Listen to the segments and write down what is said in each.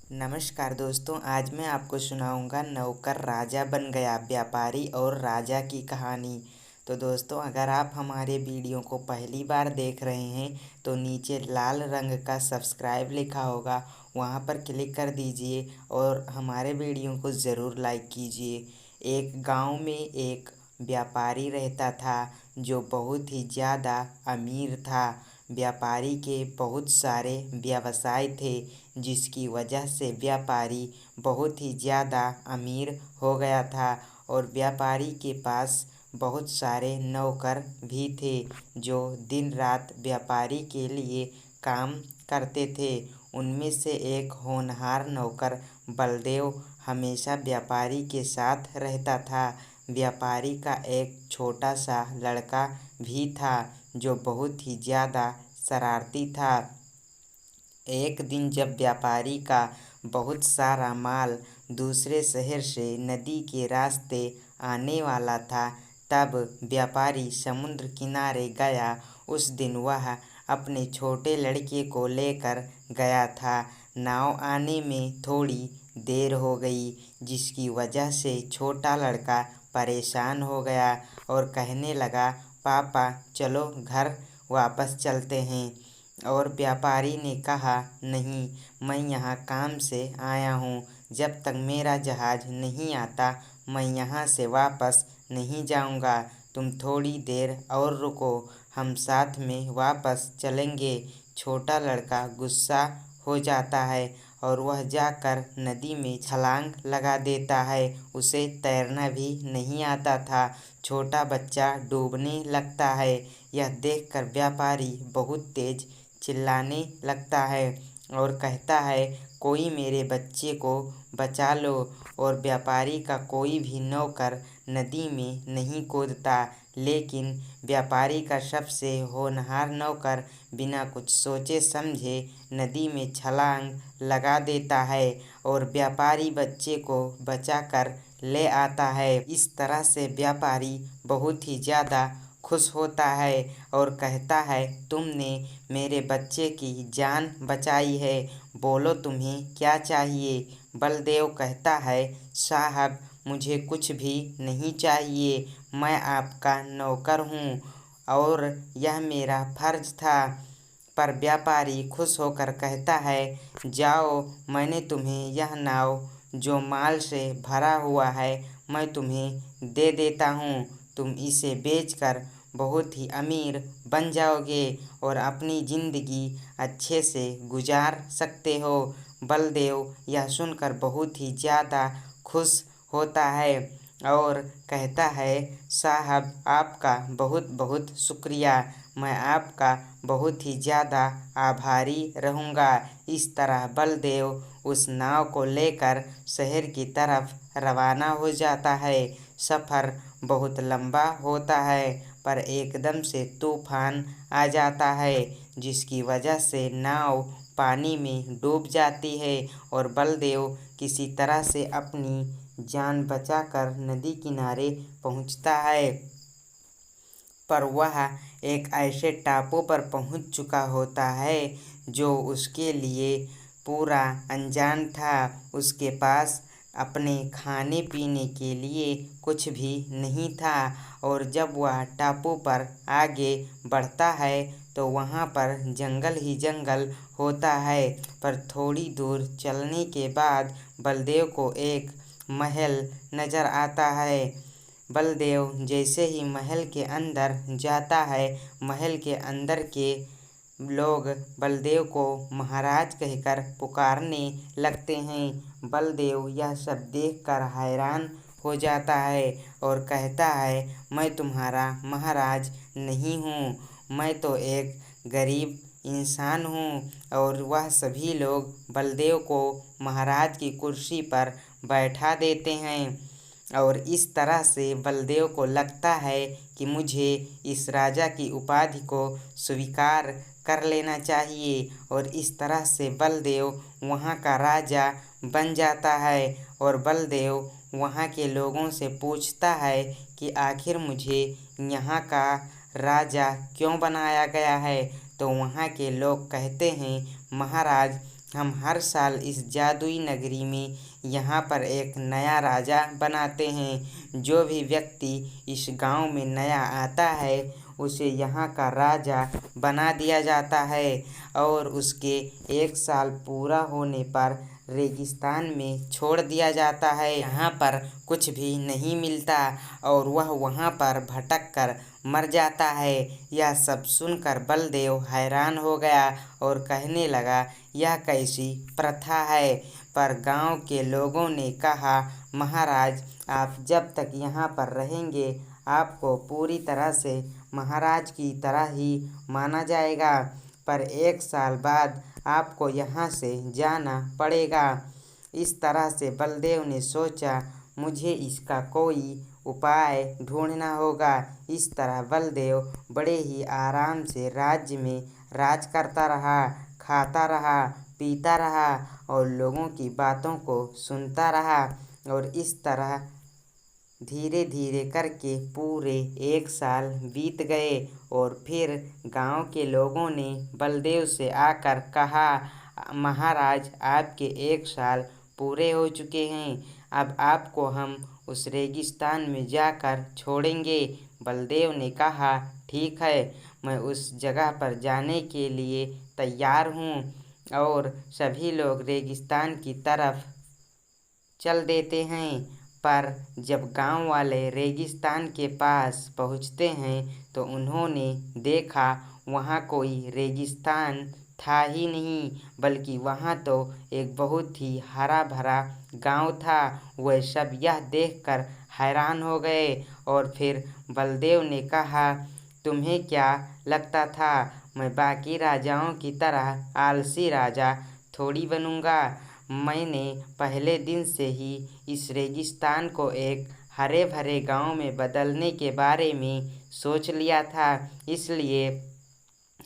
नमस्कार दोस्तों, आज मैं आपको सुनाऊंगा नौकर राजा बन गया व्यापारी और राजा की कहानी। तो दोस्तों, अगर आप हमारे वीडियो को पहली बार देख रहे हैं तो नीचे लाल रंग का सब्सक्राइब लिखा होगा, वहां पर क्लिक कर दीजिए और हमारे वीडियो को ज़रूर लाइक कीजिए। एक गांव में एक व्यापारी रहता था जो बहुत ही ज़्यादा अमीर था। व्यापारी के बहुत सारे व्यवसाय थे, जिसकी वजह से व्यापारी बहुत ही ज़्यादा अमीर हो गया था और व्यापारी के पास बहुत सारे नौकर भी थे जो दिन रात व्यापारी के लिए काम करते थे। उनमें से एक होनहार नौकर बलदेव हमेशा व्यापारी के साथ रहता था। व्यापारी का एक छोटा सा लड़का भी था जो बहुत ही ज़्यादा शरारती था। एक दिन जब व्यापारी का बहुत सारा माल दूसरे शहर से नदी के रास्ते आने वाला था, तब व्यापारी समुद्र किनारे गया। उस दिन वह अपने छोटे लड़के को लेकर गया था। नाव आने में थोड़ी देर हो गई, जिसकी वजह से छोटा लड़का परेशान हो गया और कहने लगा, पापा चलो घर वापस चलते हैं। और व्यापारी ने कहा, नहीं, मैं यहाँ काम से आया हूँ। जब तक मेरा जहाज़ नहीं आता मैं यहाँ से वापस नहीं जाऊँगा। तुम थोड़ी देर और रुको, हम साथ में वापस चलेंगे। छोटा लड़का गुस्सा हो जाता है और वह जाकर नदी में छलांग लगा देता है। उसे तैरना भी नहीं आता था। छोटा बच्चा डूबने लगता है। यह देखकर व्यापारी बहुत तेज चिल्लाने लगता है और कहता है, कोई मेरे बच्चे को बचा लो। और व्यापारी का कोई भी नौकर नदी में नहीं कूदता, लेकिन व्यापारी का सबसे होनहार नौकर बिना कुछ सोचे समझे नदी में छलांग लगा देता है और व्यापारी बच्चे को बचाकर ले आता है। इस तरह से व्यापारी बहुत ही ज़्यादा खुश होता है और कहता है, तुमने मेरे बच्चे की जान बचाई है, बोलो तुम्हें क्या चाहिए। बलदेव कहता है, साहब मुझे कुछ भी नहीं चाहिए, मैं आपका नौकर हूँ और यह मेरा फर्ज था। पर व्यापारी खुश होकर कहता है, जाओ, मैंने तुम्हें यह नाव जो माल से भरा हुआ है मैं तुम्हें दे देता हूँ। तुम इसे बेचकर बहुत ही अमीर बन जाओगे और अपनी ज़िंदगी अच्छे से गुजार सकते हो। बलदेव यह सुनकर बहुत ही ज़्यादा खुश होता है और कहता है, साहब आपका बहुत बहुत शुक्रिया, मैं आपका बहुत ही ज़्यादा आभारी रहूँगा। इस तरह बलदेव उस नाव को लेकर शहर की तरफ रवाना हो जाता है। सफ़र बहुत लंबा होता है, पर एकदम से तूफान आ जाता है, जिसकी वजह से नाव पानी में डूब जाती है और बलदेव किसी तरह से अपनी जान बचाकर नदी किनारे पहुंचता है। पर वह एक ऐसे टापू पर पहुंच चुका होता है जो उसके लिए पूरा अनजान था। उसके पास अपने खाने पीने के लिए कुछ भी नहीं था और जब वह टापू पर आगे बढ़ता है तो वहाँ पर जंगल ही जंगल होता है। पर थोड़ी दूर चलने के बाद बलदेव को एक महल नज़र आता है। बलदेव जैसे ही महल के अंदर जाता है, महल के अंदर के लोग बलदेव को महाराज कहकर पुकारने लगते हैं। बलदेव यह सब देखकर हैरान हो जाता है और कहता है, मैं तुम्हारा महाराज नहीं हूँ, मैं तो एक गरीब इंसान हूँ। और वह सभी लोग बलदेव को महाराज की कुर्सी पर बैठा देते हैं और इस तरह से बलदेव को लगता है कि मुझे इस राजा की उपाधि को स्वीकार कर लेना चाहिए और इस तरह से बलदेव वहाँ का राजा बन जाता है। और बलदेव वहाँ के लोगों से पूछता है कि आखिर मुझे यहाँ का राजा क्यों बनाया गया है। तो वहाँ के लोग कहते हैं, महाराज हम हर साल इस जादुई नगरी में यहाँ पर एक नया राजा बनाते हैं। जो भी व्यक्ति इस गांव में नया आता है उसे यहाँ का राजा बना दिया जाता है और उसके 1 साल पूरा होने पर रेगिस्तान में छोड़ दिया जाता है। यहाँ पर कुछ भी नहीं मिलता और वह वहाँ पर भटक कर मर जाता है। यह सब सुनकर बलदेव हैरान हो गया और कहने लगा, यह कैसी प्रथा है। पर गांव के लोगों ने कहा, महाराज आप जब तक यहाँ पर रहेंगे आपको पूरी तरह से महाराज की तरह ही माना जाएगा, पर 1 साल बाद आपको यहाँ से जाना पड़ेगा। इस तरह से बलदेव ने सोचा, मुझे इसका कोई उपाय ढूंढना होगा। इस तरह बलदेव बड़े ही आराम से राज्य में राज करता रहा, खाता रहा, पीता रहा और लोगों की बातों को सुनता रहा। और इस तरह धीरे धीरे करके पूरे 1 साल बीत गए और फिर गांव के लोगों ने बलदेव से आकर कहा, महाराज आपके 1 साल पूरे हो चुके हैं, अब आपको हम उस रेगिस्तान में जाकर छोड़ेंगे। बलदेव ने कहा, ठीक है, मैं उस जगह पर जाने के लिए तैयार हूँ। और सभी लोग रेगिस्तान की तरफ चल देते हैं। पर जब गांव वाले रेगिस्तान के पास पहुंचते हैं तो उन्होंने देखा वहां कोई रेगिस्तान था ही नहीं, बल्कि वहां तो एक बहुत ही हरा भरा गांव था। वह सब यह देखकर हैरान हो गए और फिर बलदेव ने कहा, तुम्हें क्या लगता था मैं बाकी राजाओं की तरह आलसी राजा थोड़ी बनूंगा। मैंने पहले दिन से ही इस रेगिस्तान को एक हरे भरे गांव में बदलने के बारे में सोच लिया था। इसलिए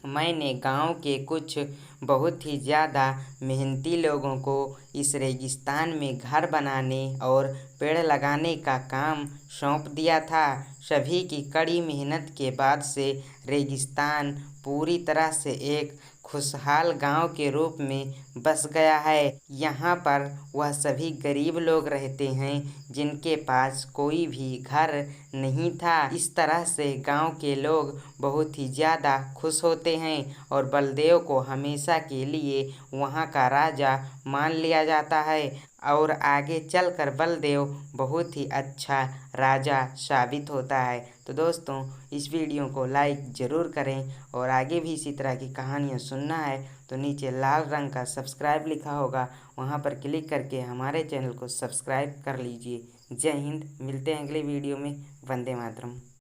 मैंने गांव के कुछ बहुत ही ज़्यादा मेहनती लोगों को इस रेगिस्तान में घर बनाने और पेड़ लगाने का काम सौंप दिया था। सभी की कड़ी मेहनत के बाद से रेगिस्तान पूरी तरह से एक खुशहाल गांव के रूप में बस गया है। यहाँ पर वह सभी गरीब लोग रहते हैं जिनके पास कोई भी घर नहीं था। इस तरह से गांव के लोग बहुत ही ज़्यादा खुश होते हैं और बलदेव को हमेशा के लिए वहाँ का राजा मान लिया जाता है और आगे चलकर बलदेव बहुत ही अच्छा राजा साबित होता है। तो दोस्तों इस वीडियो को लाइक ज़रूर करें और आगे भी इसी तरह की कहानियाँ सुनना है तो नीचे लाल रंग का सब्सक्राइब लिखा होगा, वहाँ पर क्लिक करके हमारे चैनल को सब्सक्राइब कर लीजिए। जय हिंद, मिलते हैं अगले वीडियो में। वंदे मातरम।